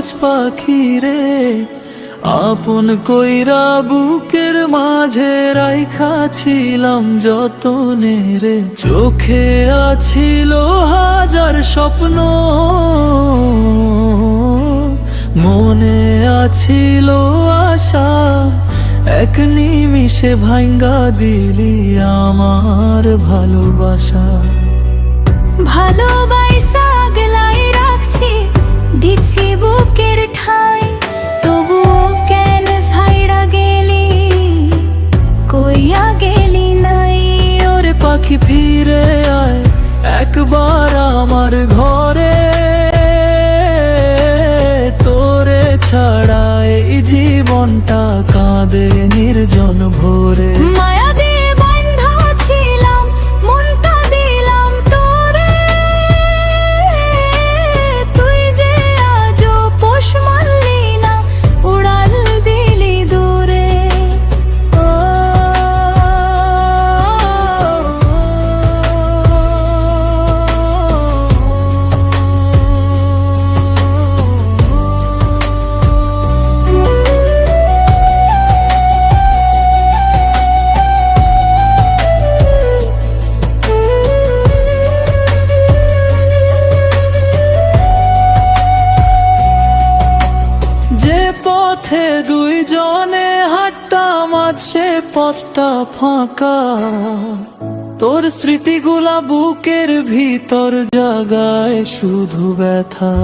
সবুজ পাখি রে, আপন কইরা বুকের মাঝে রাইখা ছিলাম যতনে রে। চোখে আছিল হাজার স্বপ্ন, মনে আছিল আশা, এক নিমিষে ভাঙ্গা দিলি আমার ভালোবাসা। ভালোবাসা আগলাই রাখছি, দিচ্ছি বুকের ঠাই, তবুও কেন ছাইড়া গেলি, কইয়া গেলি নাই। ওরে পাখি ফিরে আয় একবার আমার ঘরে, তোরে ছাড়া এই জীবনটা কাঁদে নির্জন ভোরে। মায়া দিয়ে বাঁধা ছিলাম, মনটা দিলাম তোরে, তুই যে আজও পোষ মানলি না, উড়াল দিলি দূরে। ও পথে দুইজনে হাঁটতাম আজ সে পথটা ফাঁকা, তোর স্মৃতিগুলা বুকের ভিতর জাগায় শুধু ব্যথা।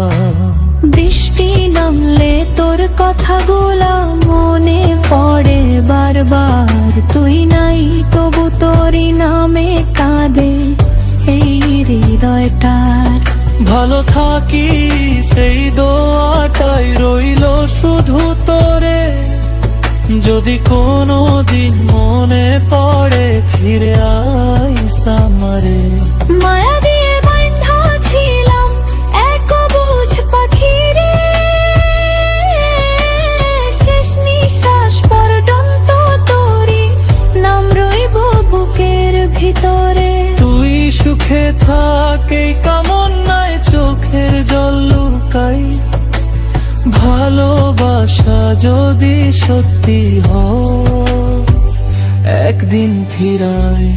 বৃষ্টি নামলে তোর কথাগুলা মনে পড়ে বারবার, তুই নাই তবু তোরই নামে কাঁদে এই হৃদয়টার। ভালো থাকি সেই দোয়াটাই রইল শুধু তোরে, যদি কোনো দিন মনে পড়ে ফিরে আইস আমারে। মায়া দিয়ে বাঁধা ছিলাম এক অবুঝ পাখি রে, শেষ নিঃশ্বাস পর্যন্ত তোরই নাম রইব বুকের ভিতরে। তুই সুখে থাক এই কামনায় চোখের জল লুকাই, ভালোবাসা যদি সত্যি হয় একদিন ফিরাই।